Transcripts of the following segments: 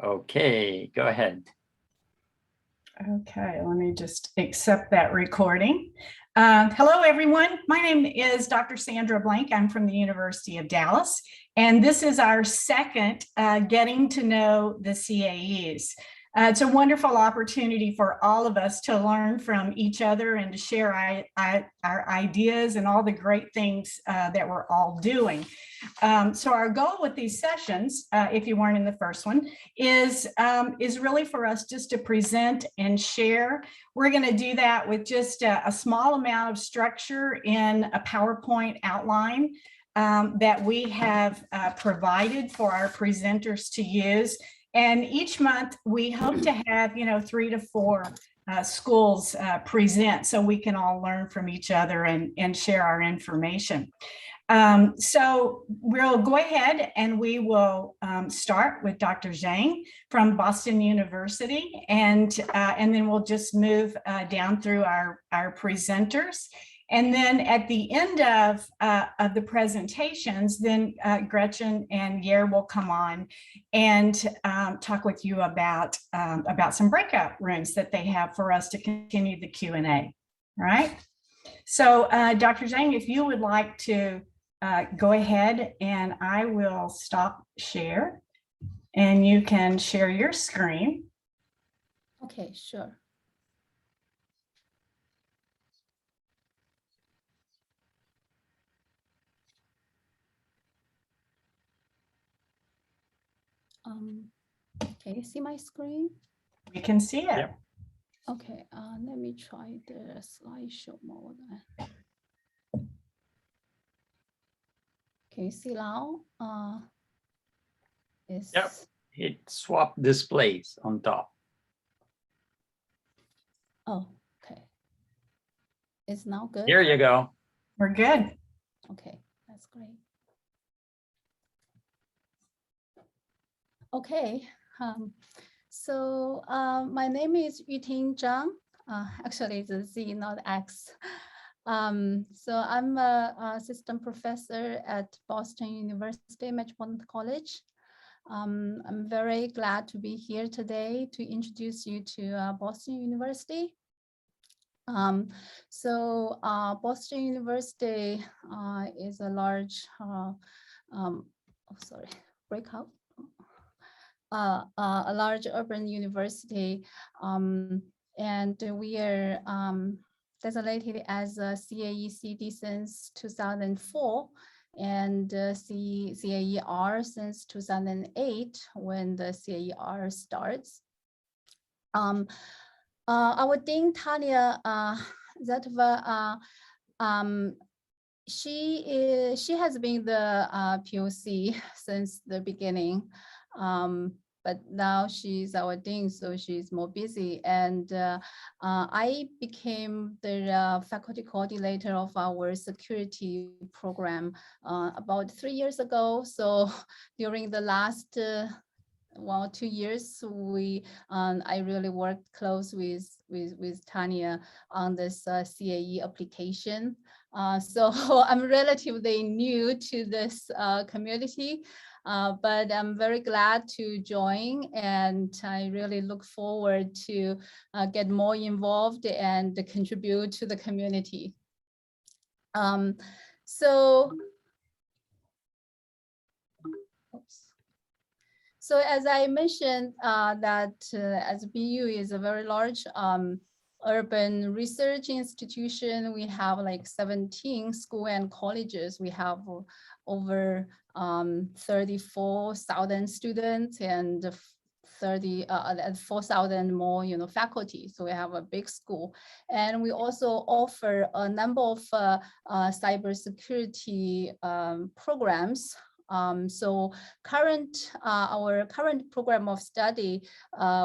Okay, go ahead. Okay, let me just accept that recording. Hello, everyone. My name is Dr. Sandra Blank. I'm from the University of Dallas, and this is our second Getting to Know the CAEs. It's a wonderful opportunity for all of us to learn from each other and to share our ideas and all the great things that we're all doing. So our goal with these sessions, if you weren't in the first one, is really for us just to present and share. We're going to do that with just a small amount of structure in a PowerPoint outline that we have provided for our presenters to use. And each month we hope to have, 3 to 4 schools present so we can all learn from each other and share our information. So we'll go ahead and we will start with Dr. Xhang from Boston University, and then we'll just move down through our presenters. And then at the end of the presentations, then Gretchen and Yair will come on and talk with you about some breakout rooms that they have for us to continue the Q&A. All right. So Dr. Xhang, if you would like to go ahead, and I will stop share and you can share your screen. Okay, sure. Can you see my screen? We can see it. Yep. Okay, let me try the slideshow mode. Can you see now? Yep, it swapped displays on top. Oh, okay. It's now good? Here you go. We're good. Okay, that's great. Okay, so my name is Yuting Xhang. Actually, it's a Z, not X. So I'm an assistant professor at Boston University Metropolitan College. I'm very glad to be here today to introduce you to Boston University. Boston University is a large, breakout. A large urban university, and we are designated as a CAECD since 2004 and CAER since 2008 when the CAER starts. Our Dean Tanya Zatova, she has been the POC since the beginning. But now she's our dean, so she's more busy. And I became the faculty coordinator of our security program about 3 years ago. So during the last 1 or 2 years, I really worked close with Tanya on this CAE application. So I'm relatively new to this community. But I'm very glad to join, and I really look forward to get more involved and contribute to the community. So as I mentioned, as BU is a very large urban research institution. We have like 17 schools and colleges. We have over 34,000 students and 4,000 more, faculty. So we have a big school, and we also offer a number of cybersecurity programs. So our current program of study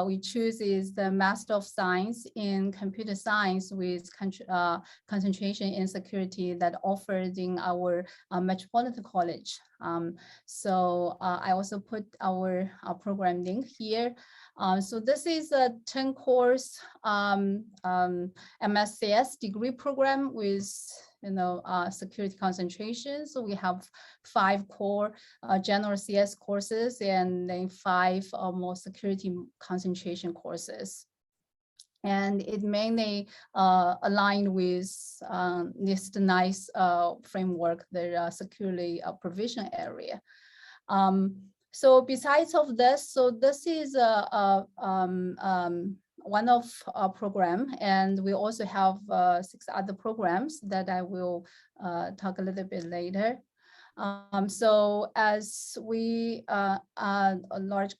we choose is the Master of Science in Computer Science with concentration in security that offered in our Metropolitan College. So I also put our program link here. So this is a 10-course MSCS degree program with security concentration. So we have 5 core general CS courses and then 5 more security concentration courses. And it mainly aligned with this nice framework, the security provision area. So besides of this, so this is one of our program, and we also have 6 other programs that I will talk a little bit later. So as we are a large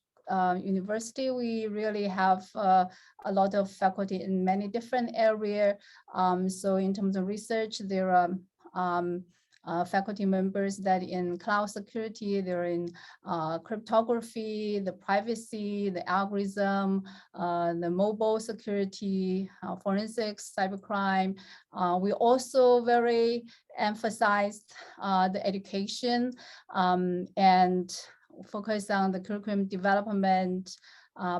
university, we really have a lot of faculty in many different areas. So in terms of research, there are faculty members that in cloud security, they're in cryptography, the privacy, the algorithm, the mobile security, forensics, cybercrime. We also very emphasized the education and focus on the curriculum development,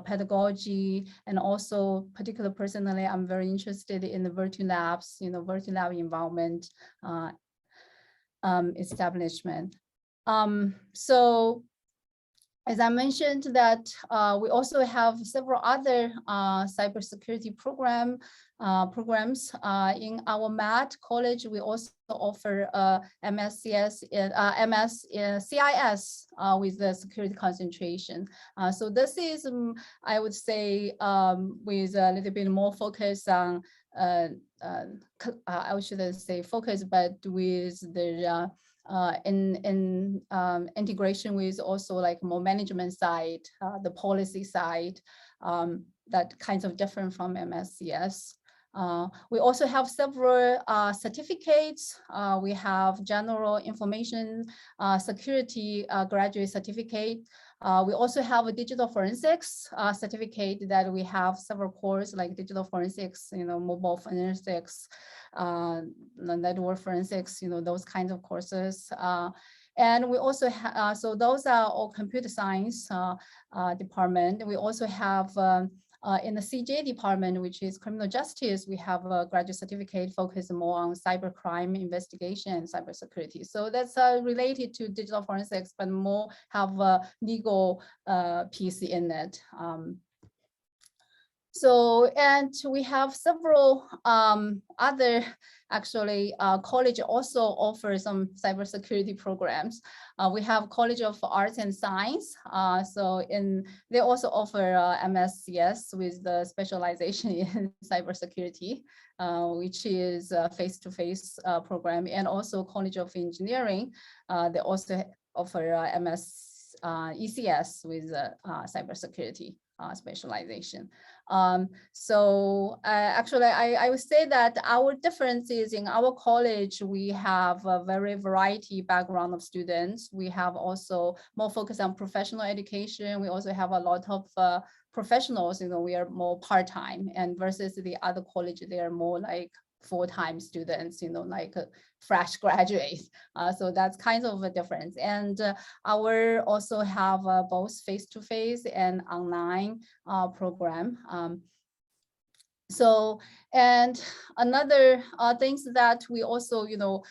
pedagogy, and also particularly personally, I'm very interested in the virtual labs, virtual lab involvement establishment. So as I mentioned that we also have several other cybersecurity programs. In our MAT college, we also offer MSCS, MS CIS with the security concentration. So this is, I would say, with a little bit more focus on, I shouldn't say focus, but with the integration with also like more management side, the policy side, that kinds of different from MSCS. We also have several certificates. We have general information security graduate certificate. We also have a digital forensics certificate that we have several courses like digital forensics, mobile forensics, network forensics, those kinds of courses. And we also have, so those are all computer science department. We also have in the CJ department, which is criminal justice, we have a graduate certificate focused more on cybercrime investigation and cybersecurity. So that's related to digital forensics, but more have a legal piece in it. So, and we have several other, actually, college also offers some cybersecurity programs. We have College of Arts and Science. They also offer MSCS with the specialization in cybersecurity, which is a face-to-face program, and also College of Engineering. They also offer MS ECS with cybersecurity specialization. Actually, I would say that our difference is in our college, we have a very variety background of students. We have also more focus on professional education. We also have a lot of professionals, we are more part-time, and versus the other college, they are more like full-time students, like fresh graduates. So that's kind of a difference. And our also have both face-to-face and online program. So, and another things that we also, you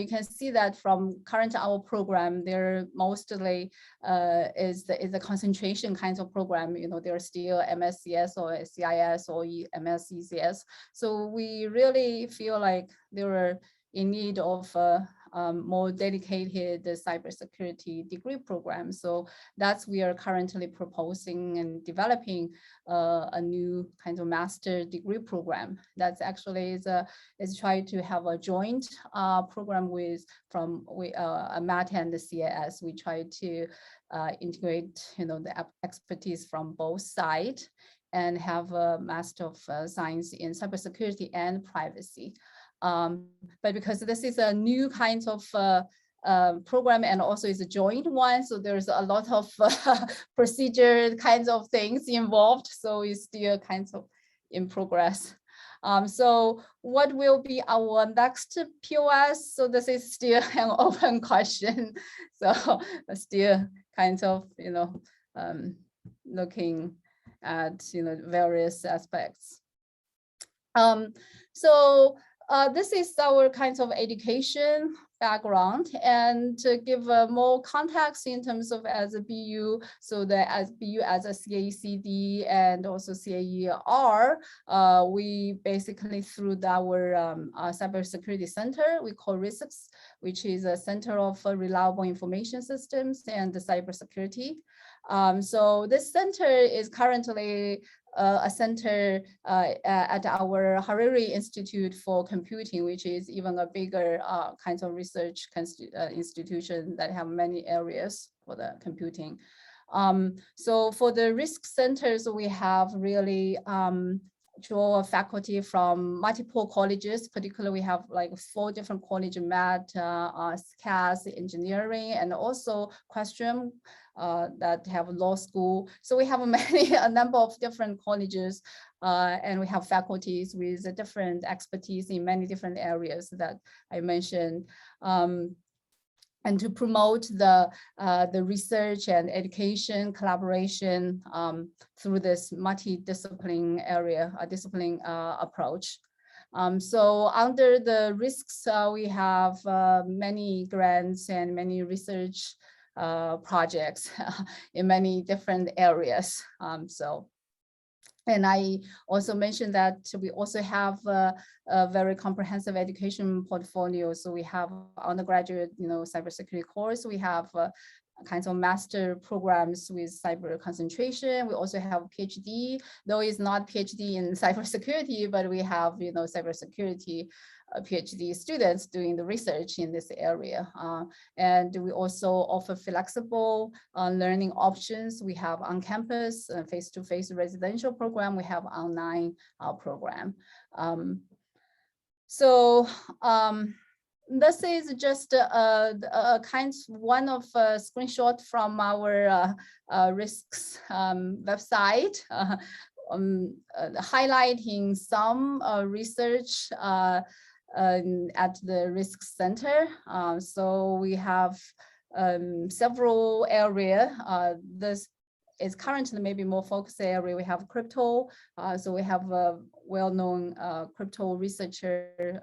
can see that from current our program, there mostly is the concentration kinds of program, they're still MSCS or CIS or MSCS. So we really feel like they were in need of more dedicated cybersecurity degree program. So that's we are currently proposing and developing a new kind of master degree program. That's actually is try to have a joint program with a MAT and the CAS. We try to integrate the expertise from both sides and have a Master of Science in cybersecurity and privacy. But because this is a new kind of program and also is a joint one, so there's a lot of procedure kinds of things involved. So it's still kind of in progress. So what will be our next POS? So this is still an open question. So still kind of, looking at, various aspects. So this is our kind of education background, and to give more context in terms of as a BU, so that as BU as a CAE-CD and also CAER, we basically through our cybersecurity center, we call RISCs, which is a Center of Reliable Information Systems and Cybersecurity. So this center is currently a center at our Hariri Institute for Computing, which is even a bigger kind of research institution that have many areas for the computing. So for the risk centers, we have really draw faculty from multiple colleges. Particularly, we have like 4 different colleges: Math, CAEs, engineering, and also Question that have law school. So we have a number of different colleges, and we have faculties with different expertise in many different areas that I mentioned. And to promote the research and education collaboration through this multidisciplinary approach. So under the risks, we have many grants and many research projects in many different areas. And I also mentioned that we also have a very comprehensive education portfolio. So we have undergraduate, cybersecurity course. We have kinds of master programs with cyber concentration. We also have PhD, though it's not PhD in cybersecurity, but we have, cybersecurity PhD students doing the research in this area. And we also offer flexible learning options. We have on-campus, face-to-face residential program. We have online program. This is just one of screenshot from our risks website, highlighting some research at the risk center. So we have several areas. This is currently maybe more focused area. We have crypto. So we have a well-known crypto researcher,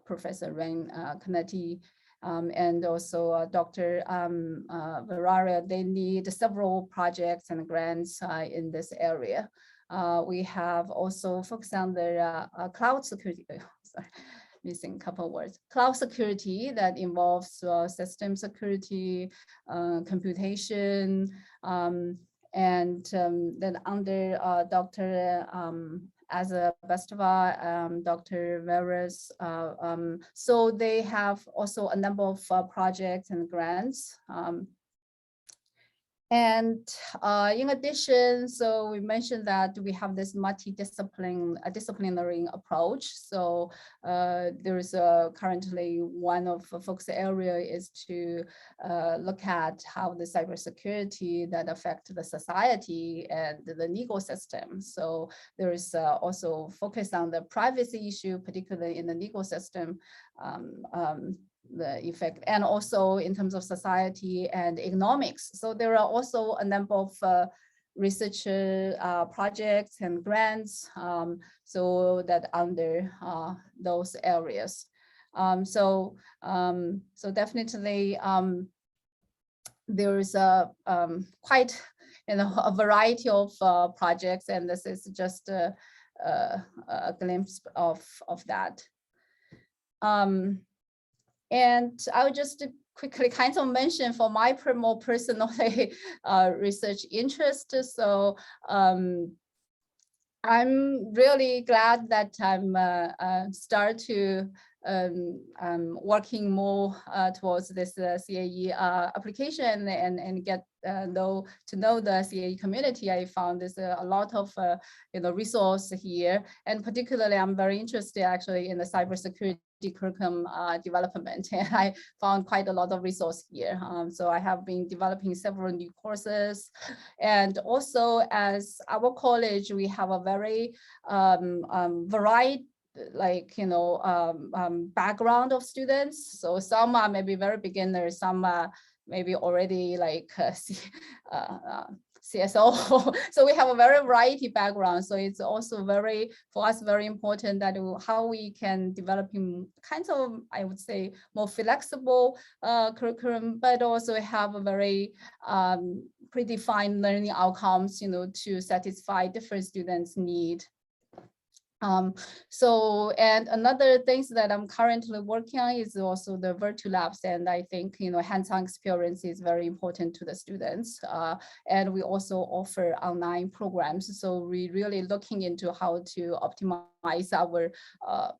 Professor Ren Canetti, and also Dr. Vararia. They need several projects and grants in this area. We have also focused on the cloud security. Sorry, missing a couple of words. Cloud security that involves system security, computation, and then under Dr. Azabestova, Dr. Veras. So they have also a number of projects and grants. And in addition, so we mentioned that we have this multidisciplinary approach. So there is currently one of the focus area is to look at how the cybersecurity that affect the society and the legal system. So there is also focus on the privacy issue, particularly in the legal system. The effect, and also in terms of society and economics. So there are also a number of research projects and grants, so that under those areas. So definitely there is a quite a variety of projects, and this is just a glimpse of that. And I would just quickly kind of mention for my more personal research interest. So I'm really glad that I'm working more towards this CAE application and get to know the CAE community. I found there's a lot of resource here, and particularly I'm very interested actually in the cybersecurity curriculum development, and I found quite a lot of resource here. So I have been developing several new courses, and also as our college, we have a very varied background of students. So some are maybe very beginners, some are maybe already like CSO. So we have a very variety background. So it's also very, for us, very important that how we can develop kinds of, I would say, more flexible curriculum, but also have a very predefined learning outcomes, to satisfy different students' need. And another things that I'm currently working on is also the virtual labs. And I think, hands-on experience is very important to the students. And we also offer online programs. So we're really looking into how to optimize our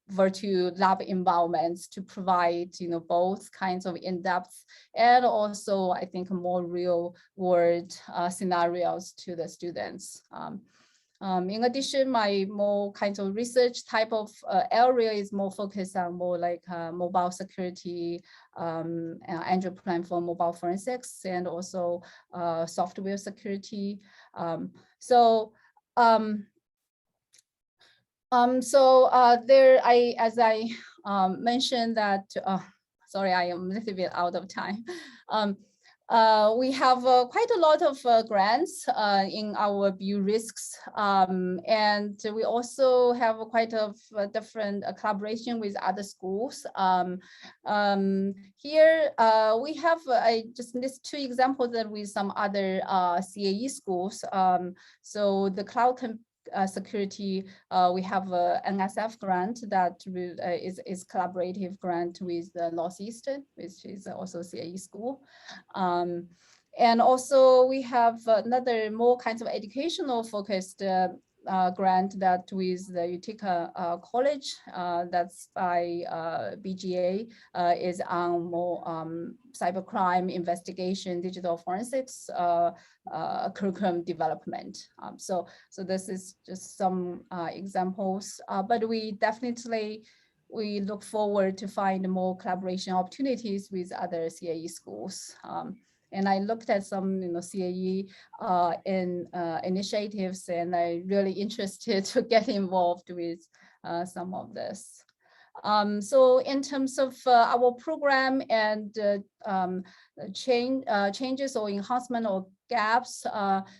virtual lab environments to provide, both kinds of in-depth and also, I think, more real world scenarios to the students. In addition, my more kinds of research type of area is more focused on more like mobile security, Android platform mobile forensics, and also software security. As I mentioned that, sorry, I am a little bit out of time. We have quite a lot of grants in our BU risks, and we also have quite a different collaboration with other schools. Here we have, I just list 2 examples that with some other CAE schools. So the cloud security, we have a NSF grant that is collaborative grant with the Northeastern, which is also CAE school. And also we have another more kinds of educational focused grant that with the Utica College, that's by BGA, is on more cybercrime investigation, digital forensics curriculum development. So this is just some examples, but we definitely look forward to find more collaboration opportunities with other CAE schools. And I looked at some, CAE initiatives, and I'm really interested to get involved with some of this. So in terms of our program and changes or enhancement or gaps,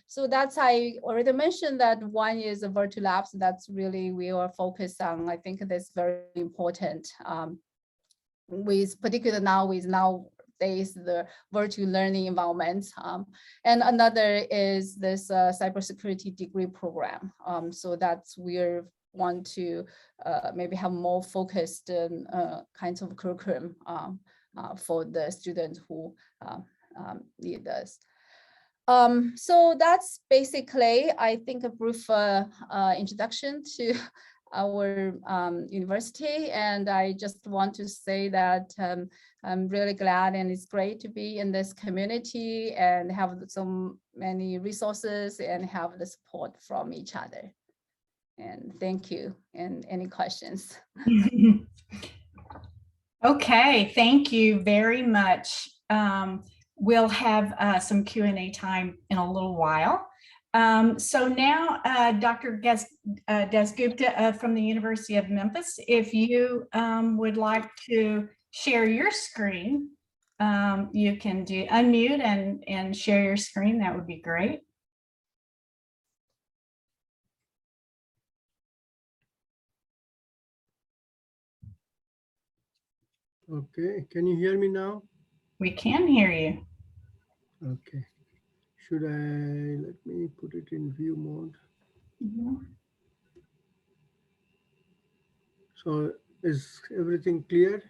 so that's, I already mentioned that one is a virtual labs. That's really we are focused on. I think that's very important. With particular now with nowadays the virtual learning environments, and another is this cybersecurity degree program. So that's we're want to maybe have more focused kinds of curriculum for the students who need this. So that's basically, I think, a brief introduction to our university. And I just want to say that I'm really glad and it's great to be in this community and have so many resources and have the support from each other. And thank you. And any questions? Okay, thank you very much. We'll have some Q&A time in a little while. So now, Dr. Dasgupta from the University of Memphis, if you would like to share your screen, you can unmute and share your screen. That would be great. Okay, can you hear me now? We can hear you. Okay. Should I, let me put it in view mode. Mm-hmm. So is everything clear?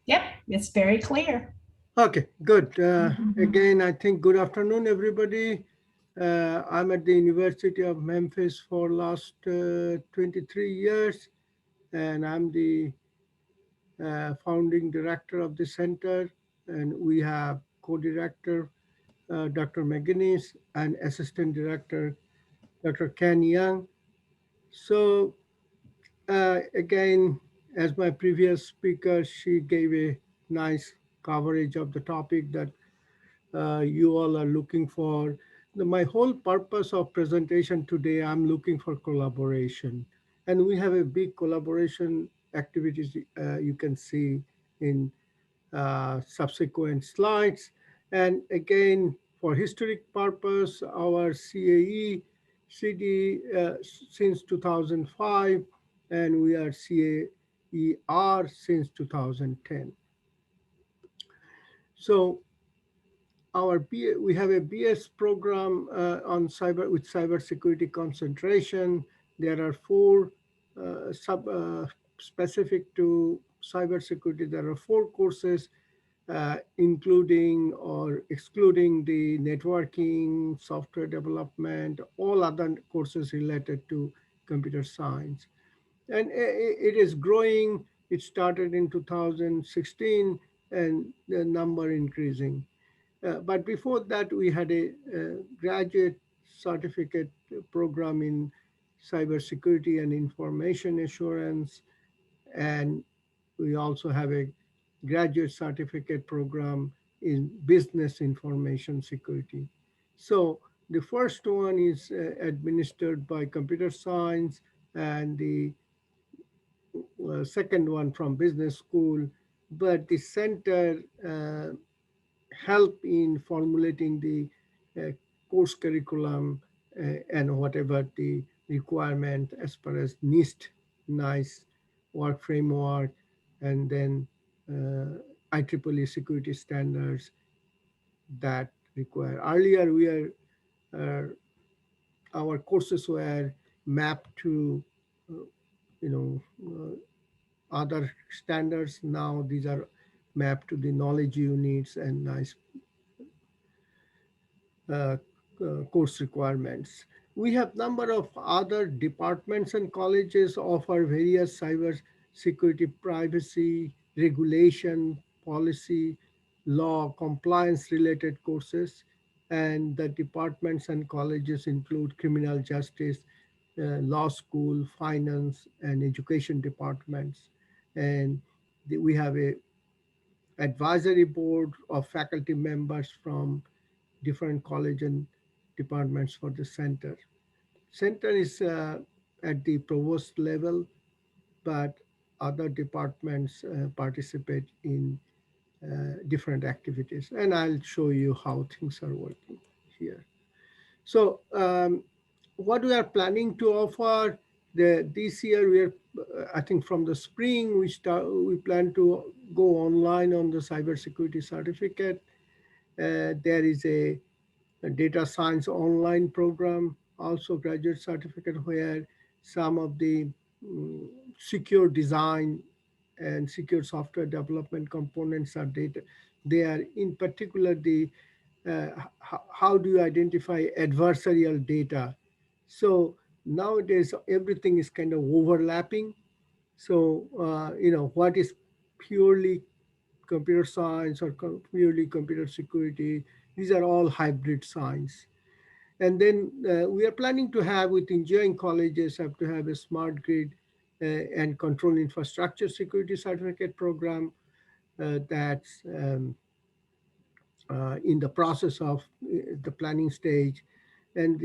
Yep, it's very clear. Okay, good. Again, I think good afternoon, everybody. I'm at the University of Memphis for last 23 years, and I'm the founding director of the center, and we have co-director Dr. McGinnis and assistant director Dr. Ken Young. So again, as my previous speaker, she gave a nice coverage of the topic that you all are looking for. My whole purpose of presentation today, I'm looking for collaboration. And we have a big collaboration activities you can see in subsequent slides. And again, for historic purpose, our CAE CD since 2005, and we are CAER since 2010. So we have a BS program on cybersecurity concentration. There are four specific to cybersecurity. There are four courses, including or excluding the networking, software development, all other courses related to computer science. And it is growing. It started in 2016 and the number increasing. But before that, we had a graduate certificate program in cybersecurity and information assurance. And we also have a graduate certificate program in business information security. So the first one is administered by computer science, and the second one from business school. But the center help in formulating the course curriculum and whatever the requirement as far as NIST work framework, and then IEEE security standards that require. Earlier, uh, our courses were mapped to, you know, other standards. Now these are mapped to the knowledge units and nice uh, course requirements. We have number of other departments and colleges offer various cyber security, privacy, regulation, policy, law, compliance related courses. And the departments and colleges include criminal justice, law school, finance, and education departments. And we have a advisory board of faculty members from different college and departments for the center. Center is at the provost level, but other departments participate in different activities. And I'll show you how things are working here. So what we are planning to offer this year, we are, I think from the spring, we plan to go online on the cybersecurity certificate. There is a data science online program, also graduate certificate, where some of the secure design and secure software development components are data. They are in particular the how do you identify adversarial data? So nowadays everything is kind of overlapping. So what is purely computer science or purely computer security? These are all hybrid science. And then we are planning to have with engineering colleges have to have a smart grid and control infrastructure security certificate program that's in the process of the planning stage. And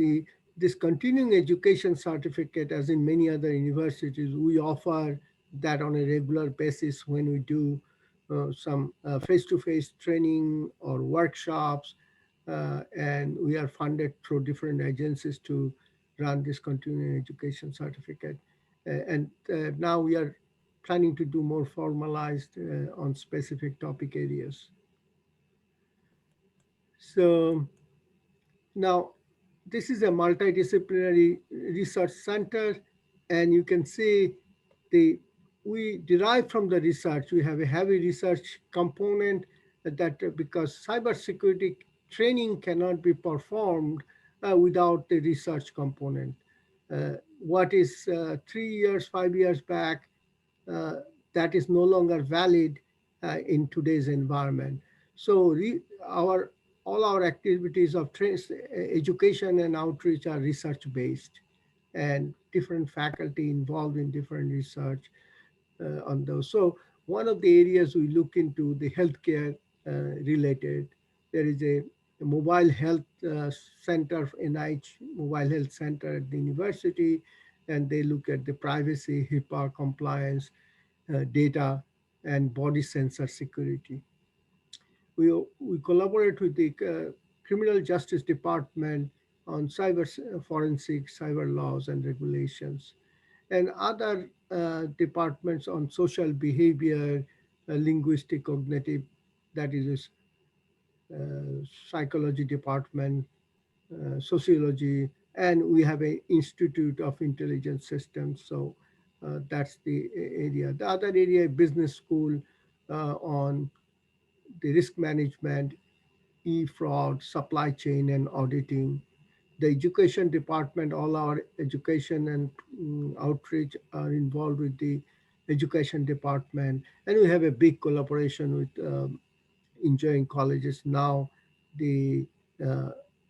this continuing education certificate, as in many other universities, we offer that on a regular basis when we do some face-to-face training or workshops, and we are funded through different agencies to run this continuing education certificate. And now we are planning to do more formalized on specific topic areas. So now this is a multidisciplinary research center, and you can see we derive from the research. We have a heavy research component that because cybersecurity training cannot be performed without the research component. What is 3 years, 5 years back, that is no longer valid in today's environment. So all our activities of education and outreach are research-based, and different faculty involved in different research on those. So one of the areas we look into the healthcare related, there is a mobile health center, NIH Mobile Health Center at the university, and they look at the privacy, HIPAA compliance, data, and body sensor security. we collaborate with the Criminal Justice Department on cyber forensic, cyber laws and regulations, and other departments on social behavior, linguistic, cognitive, that is psychology department, sociology, and we have an Institute of Intelligence Systems. So that's the area. The other area, business school on the risk management, e-fraud, supply chain, and auditing. The education department, all our education and outreach are involved with the education department. And we have a big collaboration with engineering colleges. Now the uh,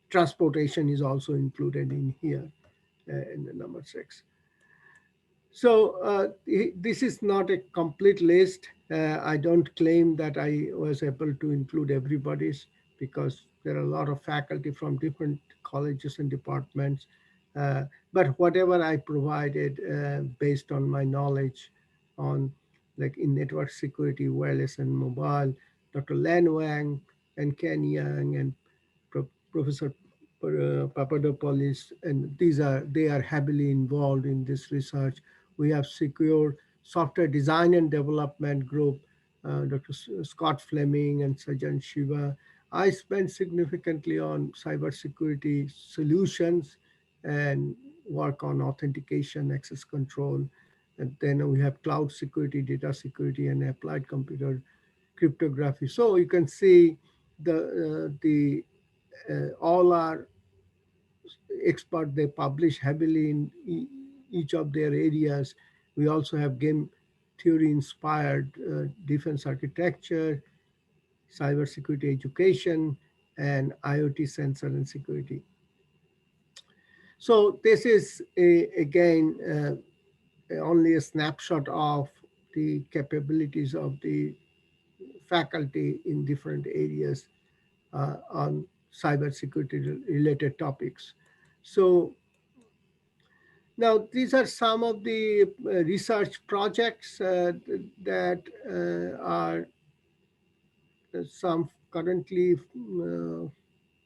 transportation is also included in here in the number 6. So this is not a complete list. I don't claim that I was able to include everybody's because there are a lot of faculty from different colleges and departments. But whatever I provided based on my knowledge on like in network security, wireless and mobile, Dr. Lan Wang and Ken Yang and Professor Papadopoulos, and they are heavily involved in this research. We have secure software design and development group, Dr. Scott Fleming and Sajan Shiva. I spent significantly on cybersecurity solutions and work on authentication, access control. And then we have cloud security, data security, and applied computer cryptography. So you can see the all our experts, they publish heavily in each of their areas. We also have game theory inspired defense architecture, cybersecurity education, and IoT sensor and security. So this is again only a snapshot of the capabilities of the faculty in different areas on cybersecurity related topics. So now these are some of the research projects that are some currently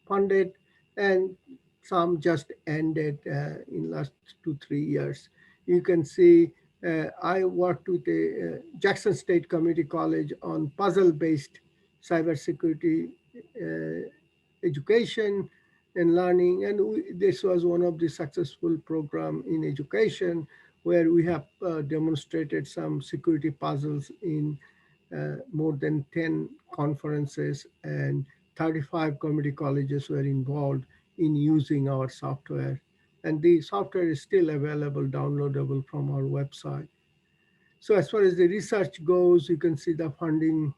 funded and some just ended in last 2-3 years. You can see I worked with the Jackson State Community College on puzzle-based cybersecurity education and learning. And this was one of the successful program in education where we have demonstrated some security puzzles in more than 10 conferences, and 35 community colleges were involved in using our software. And the software is still available, downloadable from our website. So as far as the research goes, you can see the funding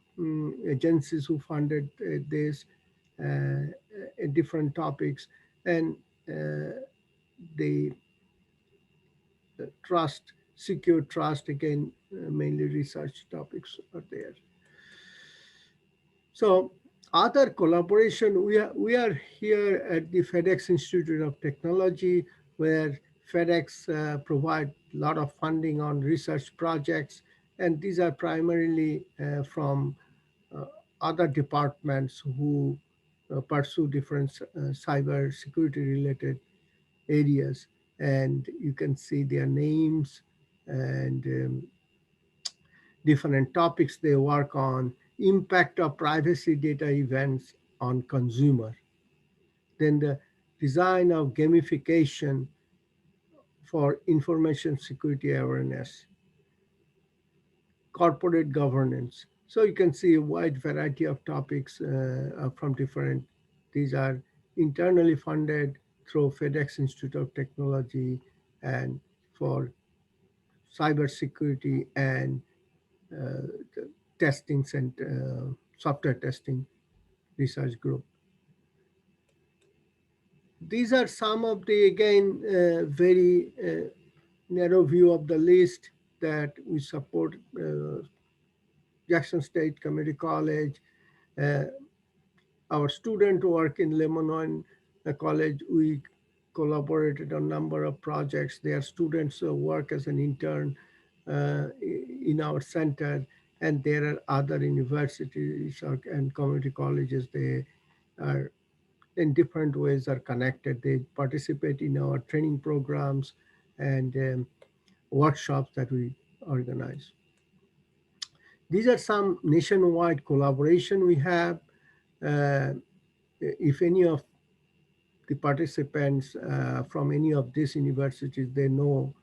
agencies who funded this different topics, and the trust, secure trust, again, mainly research topics are there. So other collaboration, we are here at the FedEx Institute of Technology, where FedEx provide a lot of funding on research projects. And these are primarily from other departments who pursue different cyber security related areas. And you can see their names and different topics they work on, impact of privacy data events on consumer. Then the design of gamification for information security awareness, corporate governance. So you can see a wide variety of topics from different, these are internally funded through FedEx Institute of Technology and for cybersecurity and testing and software testing research group. These are some of the, again, very narrow view of the list that we support. Jackson State Community College, our student work in Lebanon College, we collaborated on a number of projects. Their students work as an intern in our center. And there are other universities and community colleges. They are in different ways are connected. They participate in our training programs and workshops that we organize. These are some nationwide collaboration we have. If any of the participants from any of these universities, they know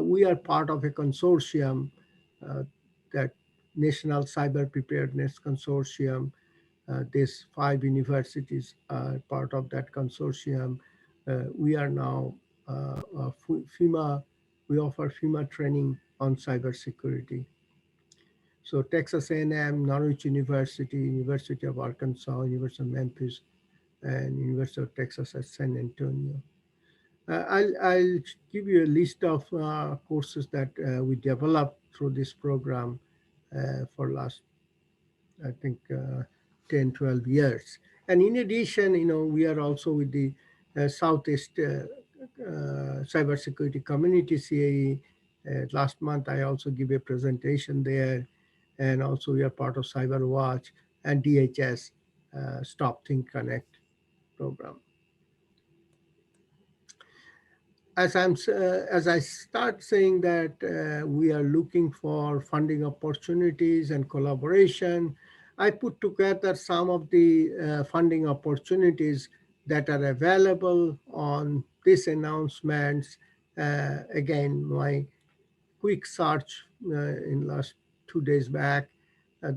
we are part of a consortium, that National Cyber Preparedness Consortium. These 5 universities are part of that consortium. We are now FEMA, we offer FEMA training on cybersecurity. So Texas A&M, Norwich University, University of Arkansas, University of Memphis, and University of Texas at San Antonio. I'll give you a list of courses that we developed through this program for last, I think, 10, 12 years. And in addition, we are also with the Southeast Cybersecurity Community, CAE. Last month, I also gave a presentation there. And also we are part of CyberWatch and DHS Stop Think Connect program. As I start saying that we are looking for funding opportunities and collaboration, I put together some of the funding opportunities that are available on these announcements. Again, my quick search in last 2 days back,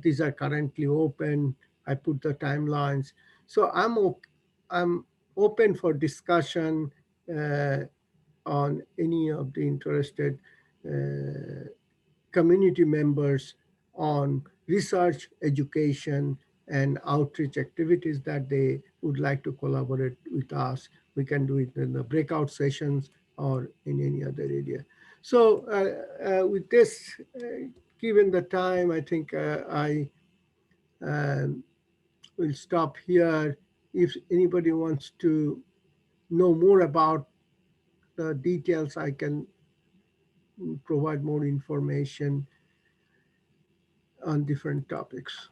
these are currently open. I put the timelines. So I'm open for discussion on any of the interested community members on research, education, and outreach activities that they would like to collaborate with us. We can do it in the breakout sessions or in any other area. So with this, given the time, I think I will stop here. If anybody wants to know more about the details, I can provide more information on different topics.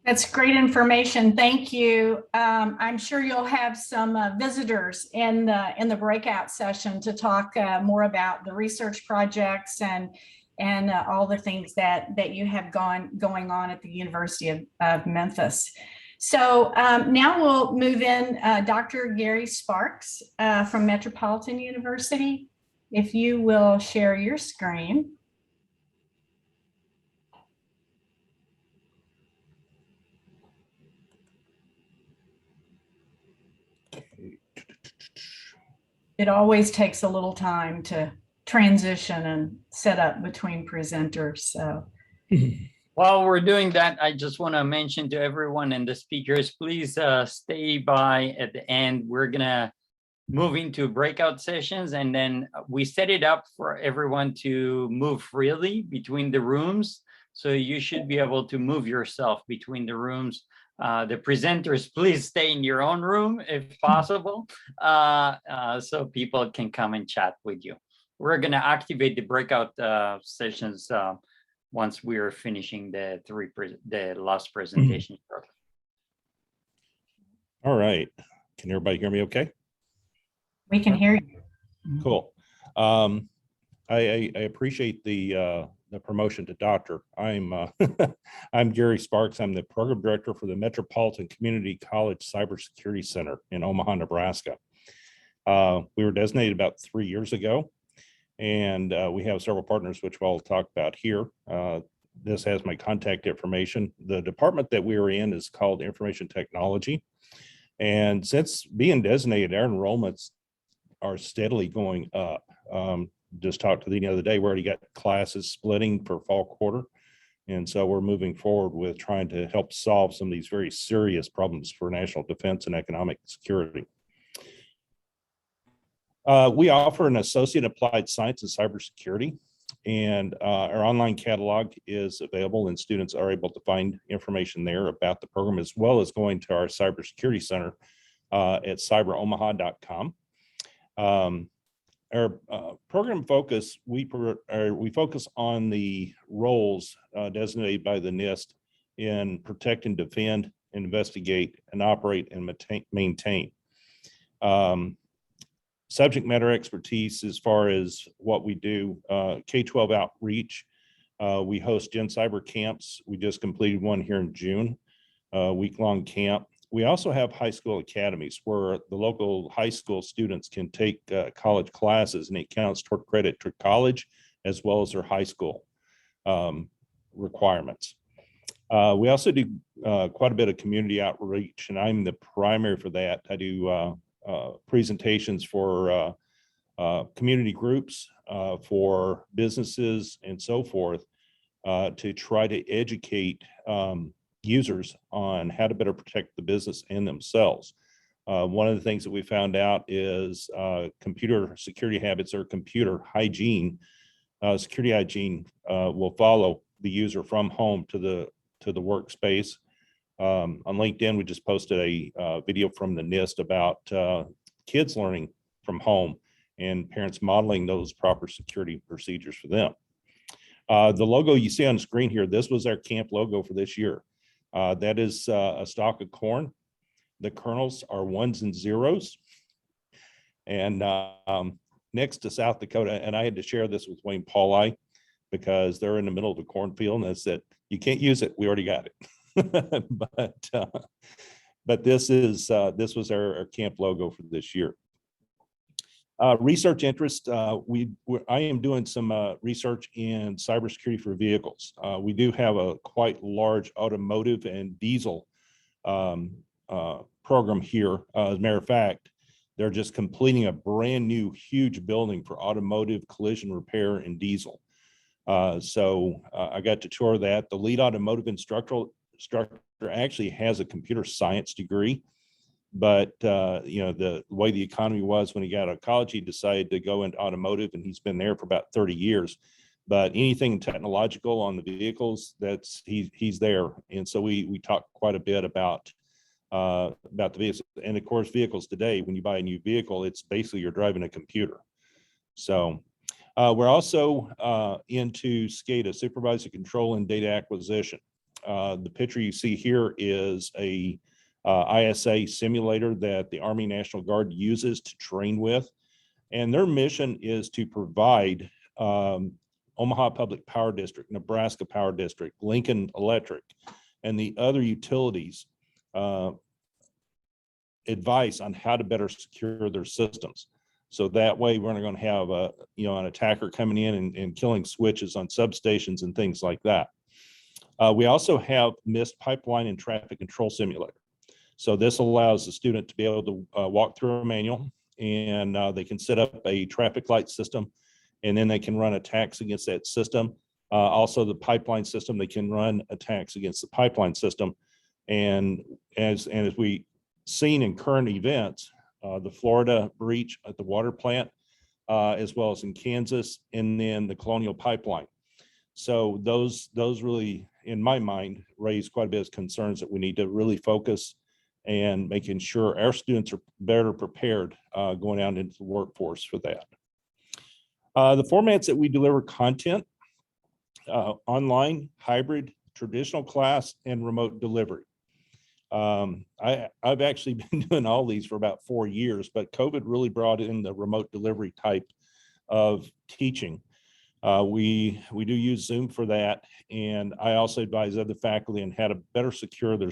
That's great information. Thank you. I'm sure you'll have some visitors in the breakout session to talk more about the research projects and all the things that you have going on at the University of Memphis. So now we'll move in Dr. Gary Sparks from Metropolitan University. If you will share your screen. It always takes a little time to transition and set up between presenters. So While we're doing that, I just want to mention to everyone and the speakers, please stay by at the end. We're gonna move into breakout sessions, and then we set it up for everyone to move freely between the rooms. So you should be able to move yourself between the rooms. The presenters, please stay in your own room if possible, so people can come and chat with you. We're gonna activate the breakout sessions once we're finishing the last presentation. All right. Can everybody hear me okay? we can hear you. Cool. I appreciate the promotion to doctor. I'm I'm Gary Sparks. I'm the program director for the Metropolitan Community College Cybersecurity Center in Omaha, Nebraska. We were designated about 3 years ago, and we have several partners, which we'll talk about here. This has my contact information. The department that we are in is called Information Technology. And since being designated, our enrollments are steadily going up. Just talked to the other day, we already got classes splitting for fall quarter. And so we're moving forward with trying to help solve some of these very serious problems for national defense and economic security. We offer an associate applied science in cybersecurity, and our online catalog is available, and students are able to find information there about the program, as well as going to our cybersecurity center at cyberomaha.com. our program focus, we focus on the roles designated by the NIST in protect and defend, investigate, and operate and maintain. Subject matter expertise as far as what we do, K-12 outreach. We host Gen Cyber camps. We just completed one here in June, week-long camp. We also have high school academies where the local high school students can take college classes, and it counts toward credit to college as well as their high school requirements. We also do quite a bit of community outreach, and I'm the primary for that. I do presentations for community groups, for businesses, and so forth, to try to educate users on how to better protect the business and themselves. One of the things that we found out is computer security habits or computer hygiene, security hygiene will follow the user from home to the workspace. On LinkedIn, we just posted a video from the NIST about kids learning from home and parents modeling those proper security procedures for them. The logo you see on the screen here, this was our camp logo for this year. That is a stalk of corn. The kernels are ones and zeros. And next to South Dakota, and I had to share this with Wayne Pauli because they're in the middle of the cornfield, and I said, you can't use it, we already got it. But this was our camp logo for this year. Research interest, I am doing some research in cybersecurity for vehicles. We do have a quite large automotive and diesel program here. As a matter of fact, they're just completing a brand new huge building for automotive collision repair and diesel. So I got to tour that. The lead automotive instructor actually has a computer science degree. But the way the economy was when he got out of college, he decided to go into automotive, and he's been there for about 30 years. But anything technological on the vehicles, he's there. And so we talked quite a bit about the vehicles. And of course, vehicles today, when you buy a new vehicle, it's basically you're driving a computer. So we're also into SCADA, supervisor control and data acquisition. The picture you see here is a ISA simulator that the Army National Guard uses to train with. And their mission is to provide Omaha Public Power District, Nebraska Power District, Lincoln Electric, and the other utilities advice on how to better secure their systems. So that way we're not going to have an attacker coming in and killing switches on substations and things like that. We also have MIST pipeline and traffic control simulator. So this allows the student to be able to walk through a manual, and they can set up a traffic light system, and then they can run attacks against that system. Also the pipeline system, they can run attacks against the pipeline system. And as we seen in current events, the Florida breach at the water plant, as well as in Kansas, and then the Colonial Pipeline. So those really, in my mind, raise quite a bit of concerns that we need to really focus and making sure our students are better prepared going out into the workforce for that. The formats that we deliver content, online, hybrid, traditional class, and remote delivery. I've actually been doing all these for about 4 years, but COVID really brought in the remote delivery type of teaching. We do use Zoom for that, and I also advise other faculty on how to better secure their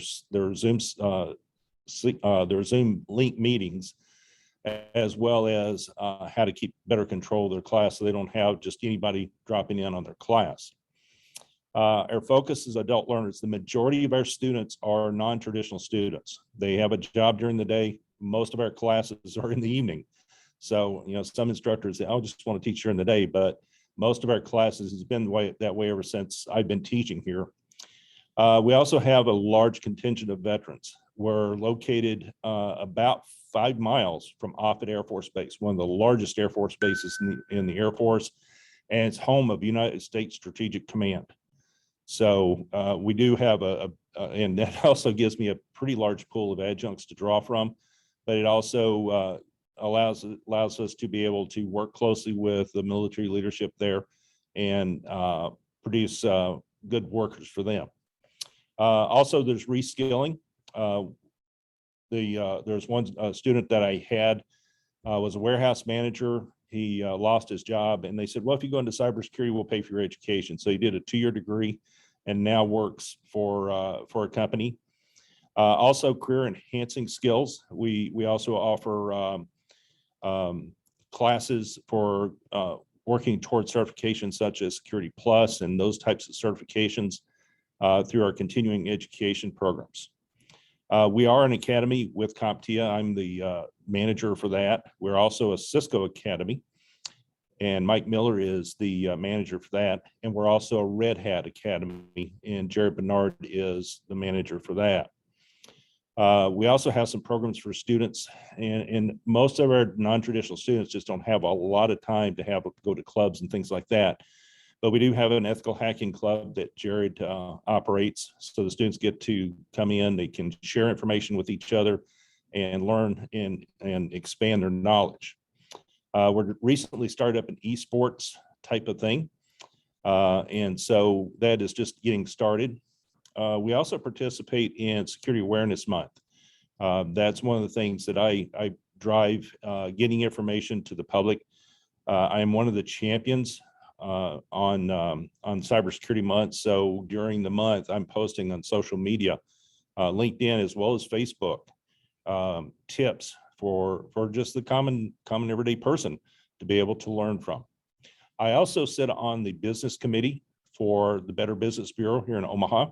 Zoom link meetings, as well as how to keep better control of their class so they don't have just anybody dropping in on their class. Our focus is adult learners. The majority of our students are non-traditional students. They have a job during the day. Most of our classes are in the evening. So, some instructors say, I just want to teach during the day, but most of our classes has been that way ever since I've been teaching here. We also have a large contingent of veterans. We're located about 5 miles from Offutt Air Force Base, one of the largest Air Force bases in the Air Force, and it's home of United States Strategic Command. So we do have and that also gives me a pretty large pool of adjuncts to draw from, but it also allows us to be able to work closely with the military leadership there and produce good workers for them. Also, there's reskilling. There's one student that I had was a warehouse manager. He lost his job, and they said, well, if you go into cybersecurity, we'll pay for your education. So he did a 2-year degree and now works for a company. Also, career enhancing skills. We also offer classes for working towards certifications such as Security Plus and those types of certifications through our continuing education programs. We are an academy with CompTIA. I'm the manager for that. We're also a Cisco Academy, and Mike Miller is the manager for that. And we're also a Red Hat Academy, and Jared Bernard is the manager for that. We also have some programs for students, and most of our non-traditional students just don't have a lot of time to go to clubs and things like that. But we do have an ethical hacking club that Jared operates. So the students get to come in, they can share information with each other and learn and expand their knowledge. We're recently started up an esports type of thing. And so that is just getting started. We also participate in Security Awareness Month. That's one of the things that I drive, getting information to the public. I am one of the champions on Cybersecurity Month. So during the month, I'm posting on social media, LinkedIn as well as Facebook, tips for just the common everyday person to be able to learn from. I also sit on the business committee for the Better Business Bureau here in Omaha.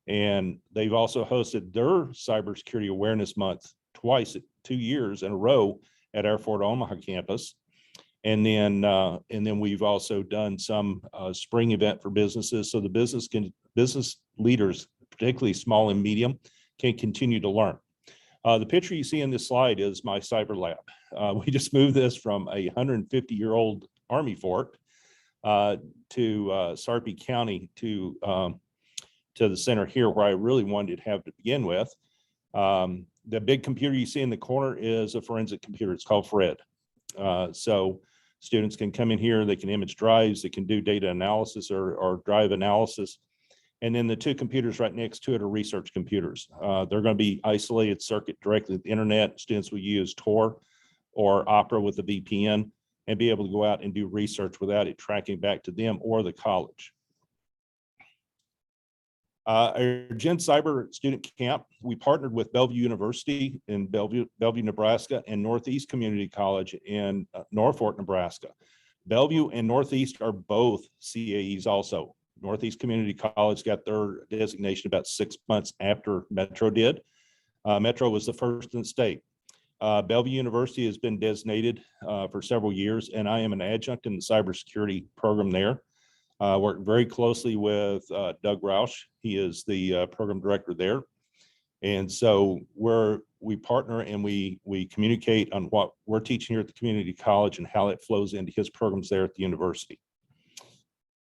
And they've also hosted their Cybersecurity Awareness Month twice, 2 years in a row at our Fort Omaha campus. And then we've also done some spring event for businesses. So the business leaders, particularly small and medium, can continue to learn. The picture you see in this slide is my cyber lab. We just moved this from a 150-year-old Army fort to Sarpy County to the center here, where I really wanted to have to begin with. The big computer you see in the corner is a forensic computer. It's called FRED. So students can come in here, they can image drives, they can do data analysis or drive analysis. And then the 2 computers right next to it are research computers. They're going to be isolated circuit directly to the internet. Students will use Tor or Opera with a VPN and be able to go out and do research without it tracking back to them or the college. Our Gen Cyber student camp, we partnered with Bellevue University in Bellevue, Nebraska, and Northeast Community College in Norfolk, Nebraska. Bellevue and Northeast are both CAEs also. Northeast Community College got their designation about 6 months after Metro did. Metro was the first in the state. Bellevue University has been designated for several years, and I am an adjunct in the cybersecurity program there. Work very closely with Doug Roush. He is the program director there. And so we partner and we communicate on what we're teaching here at the community college and how it flows into his programs there at the university.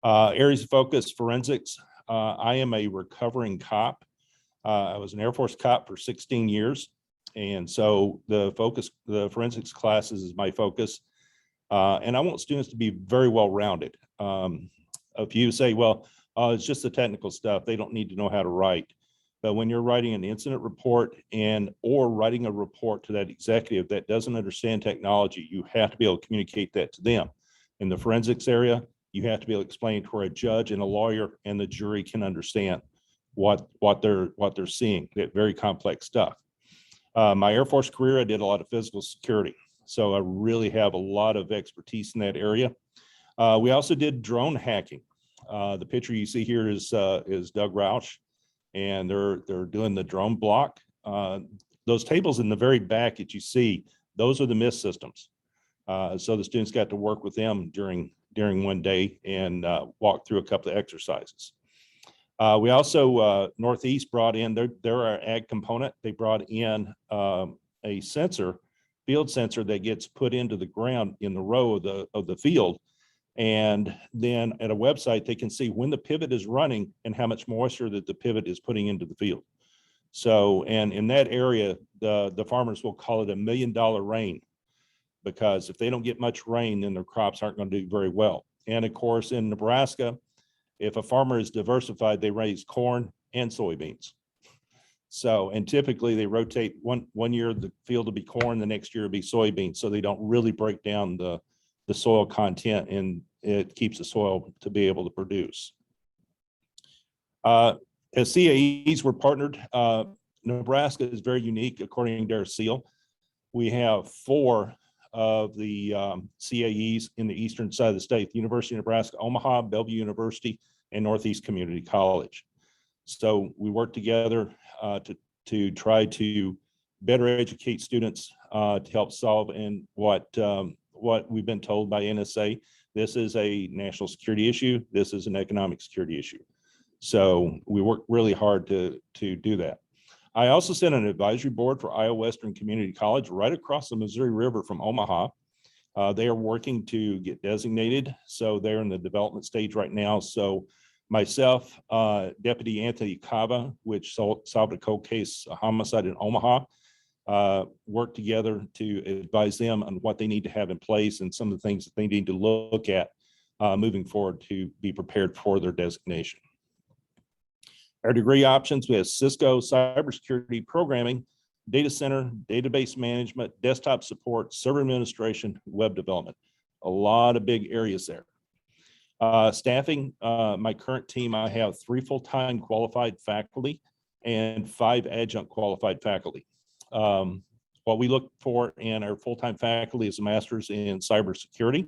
Areas of focus, forensics. I am a recovering cop. I was an Air Force cop for 16 years. And so the forensics classes is my focus. And I want students to be very well-rounded. A few say, well, it's just the technical stuff. They don't need to know how to write. But when you're writing an incident report or writing a report to that executive that doesn't understand technology, you have to be able to communicate that to them. In the forensics area, you have to be able to explain to where a judge and a lawyer and the jury can understand what they're seeing, that very complex stuff. My Air Force career, I did a lot of physical security. So I really have a lot of expertise in that area. We also did drone hacking. The picture you see here is Doug Roush, and they're doing the drone block. Those tables in the very back that you see, those are the MIST systems. So the students got to work with them during one day and walk through a couple of exercises. We also, Northeast brought in, they're our ag component. They brought in a sensor, field sensor that gets put into the ground in the row of the field. And then at a website, they can see when the pivot is running and how much moisture that the pivot is putting into the field. So, and in that area, the farmers will call it $1 million rain. because if they don't get much rain, then their crops aren't going to do very well. And of course, in Nebraska, if a farmer is diversified, they raise corn and soybeans. So, and typically they rotate one year the field will be corn, the next year will be soybeans. So they don't really break down the soil content, and it keeps the soil to be able to produce. As CAEs, we're partnered. Nebraska is very unique according to our seal. We have 4 of the CAEs in the eastern side of the state: the University of Nebraska, Omaha, Bellevue University, and Northeast Community College. So we work together to try to better educate students to help solve in what we've been told by NSA. This is a national security issue. This is an economic security issue. So we work really hard to do that. I also sit on an advisory board for Iowa Western Community College right across the Missouri River from Omaha. They are working to get designated. So they're in the development stage right now. So myself, Deputy Anthony Cava, which solved a cold case, a homicide in Omaha, work together to advise them on what they need to have in place and some of the things that they need to look at moving forward to be prepared for their designation. Our degree options, we have Cisco, cybersecurity, programming, data center, database management, desktop support, server administration, web development. A lot of big areas there. Staffing, my current team, I have 3 full-time qualified faculty and 5 adjunct qualified faculty. What we look for in our full-time faculty is a master's in cybersecurity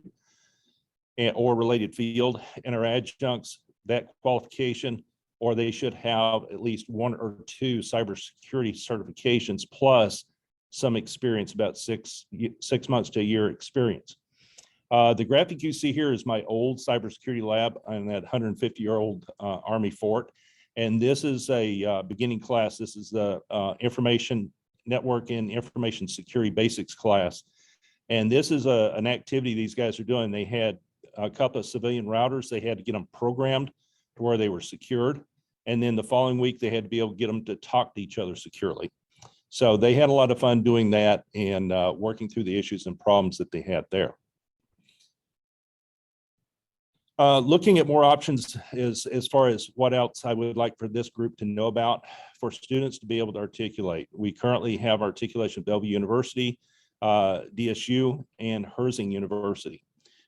or related field, and our adjuncts, that qualification, or they should have at least 1 or 2 cybersecurity certifications plus some experience, about 6 months to a year experience. The graphic you see here is my old cybersecurity lab in that 150-year-old Army fort. And this is a beginning class. This is the Information Network and Information Security Basics class. And this is an activity these guys are doing. They had a couple of civilian routers. They had to get them programmed to where they were secured. And then the following week, they had to be able to get them to talk to each other securely. So they had a lot of fun doing that and working through the issues and problems that they had there. Looking at more options as far as what else I would like for this group to know about for students to be able to articulate. We currently have articulation at Bellevue University, DSU, and Herzing University.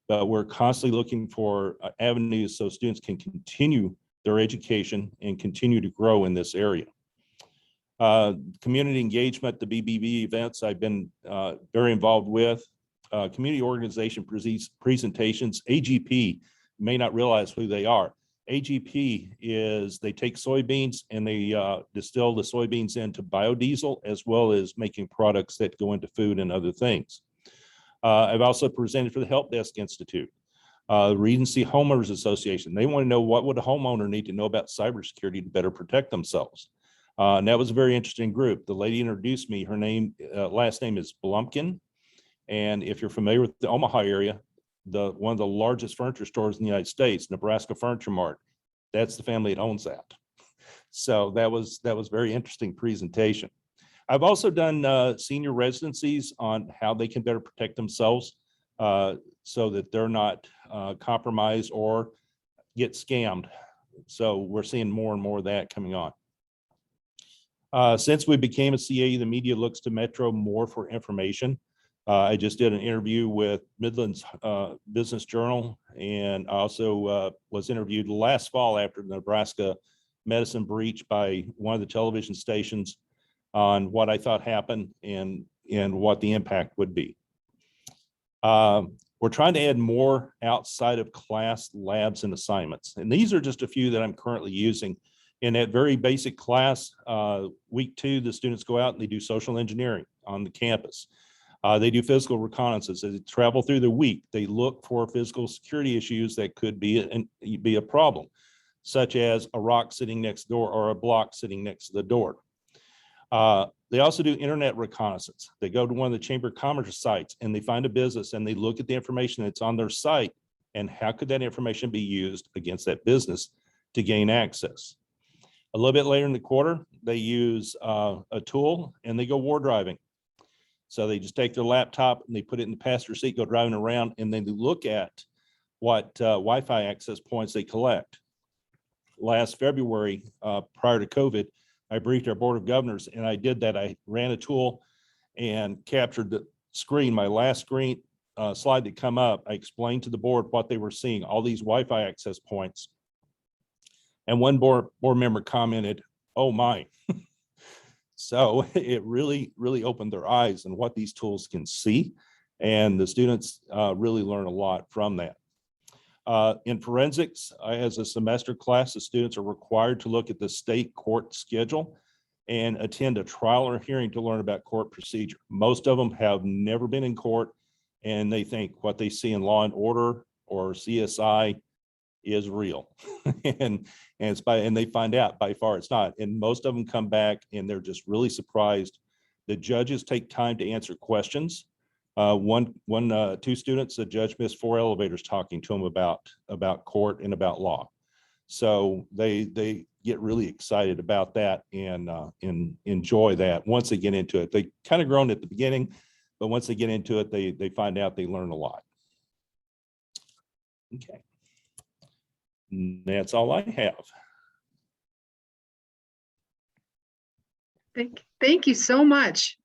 But we're constantly looking for avenues so students can continue their education and continue to grow in this area. Community engagement, the BBB events I've been very involved with. Community organization presentations, AGP, may not realize who they are. AGP is they take soybeans and they distill the soybeans into biodiesel, as well as making products that go into food and other things. I've also presented for the Help Desk Institute, the Regency Homeowners Association. They want to know what would a homeowner need to know about cybersecurity to better protect themselves. And that was a very interesting group. The lady introduced me. Her name, last name is Blumpkin. And if you're familiar with the Omaha area, one of the largest furniture stores in the United States, Nebraska Furniture Mart, that's the family that owns that. So that was very interesting presentation. I've also done senior residencies on how they can better protect themselves so that they're not compromised or get scammed. So we're seeing more and more of that coming on. Since we became a CAE, the media looks to Metro more for information. I just did an interview with Midland's Business Journal, and I also was interviewed last fall after the Nebraska medicine breach by one of the television stations on what I thought happened and what the impact would be. We're trying to add more outside of class labs and assignments. And these are just a few that I'm currently using. In that very basic class, week 2, the students go out and they do social engineering on the campus. They do physical reconnaissance. As they travel through the week, they look for physical security issues that could be a problem, such as a rock sitting next door or a block sitting next to the door. They also do internet reconnaissance. They go to one of the Chamber of Commerce sites and they find a business and they look at the information that's on their site and how could that information be used against that business to gain access. A little bit later in the quarter, they use a tool and they go war driving. So they just take their laptop and they put it in the passenger seat, go driving around, and then they look at what Wi-Fi access points they collect. Last February, prior to COVID, I briefed our Board of Governors, and I did that. I ran a tool and captured the screen, my last screen slide that come up. I explained to the board what they were seeing, all these Wi-Fi access points. And one board member commented, "Oh my." So it really opened their eyes on what these tools can see. And the students really learn a lot from that. In forensics, as a semester class, the students are required to look at the state court schedule and attend a trial or hearing to learn about court procedure. Most of them have never been in court, and they think what they see in Law and Order or CSI is real. and they find out by far it's not. And most of them come back and they're just really surprised. The judges take time to answer questions. Two students, the judge missed 4 elevators talking to them about court and about law. So they get really excited about that and enjoy that once they get into it. They kind of groan at the beginning, but once they get into it, they find out they learn a lot. Okay. And that's all I have. Thank you so much.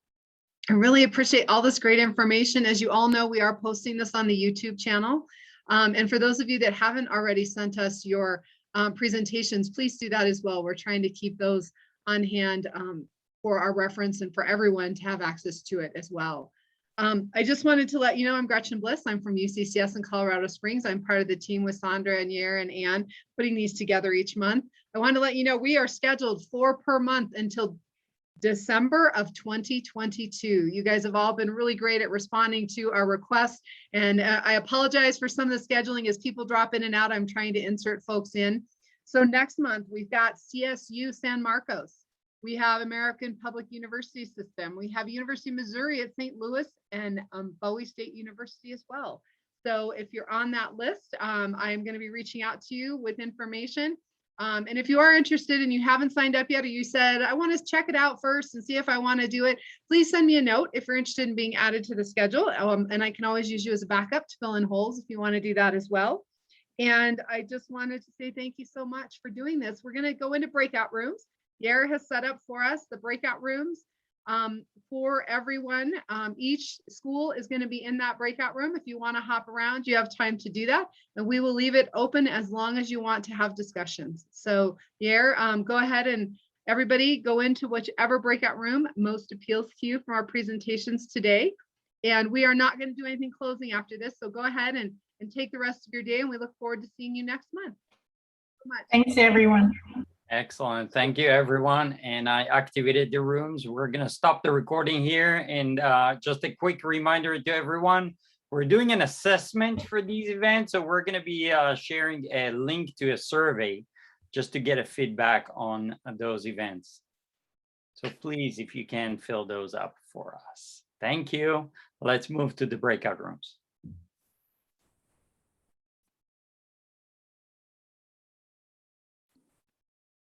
I really appreciate all this great information. As you all know, we are posting this on the YouTube channel. And for those of you that haven't already sent us your presentations, please do that as well. We're trying to keep those on hand for our reference and for everyone to have access to it as well. I just wanted to let you know I'm Gretchen Bliss. I'm from UCCS in Colorado Springs. I'm part of the team with Sandra and Yair and Ann putting these together each month. I want to let you know we are scheduled 4 per month until December of 2022. You guys have all been really great at responding to our requests. And I apologize for some of the scheduling as people drop in and out. I'm trying to insert folks in. So next month, we've got CSU San Marcos. We have American Public University System. We have University of Missouri at St. Louis and Bowie State University as well. So if you're on that list, I'm going to be reaching out to you with information. And if you are interested and you haven't signed up yet, or you said, I want to check it out first and see if I want to do it, please send me a note if you're interested in being added to the schedule. And I can always use you as a backup to fill in holes if you want to do that as well. And I just wanted to say thank you so much for doing this. We're going to go into breakout rooms. Yair has set up for us the breakout rooms for everyone. Each school is going to be in that breakout room. If you want to hop around, you have time to do that. And we will leave it open as long as you want to have discussions. So Yair, go ahead and everybody go into whichever breakout room most appeals to you from our presentations today. And we are not going to do anything closing after this. So go ahead and take the rest of your day. And we look forward to seeing you next month. So much. Thanks, everyone. Excellent. Thank you, everyone. And I activated the rooms. We're going to stop the recording here. And just a quick reminder to everyone, we're doing an assessment for these events. So we're going to be sharing a link to a survey just to get a feedback on those events. So please, if you can, fill those up for us. Thank you. Let's move to the breakout rooms.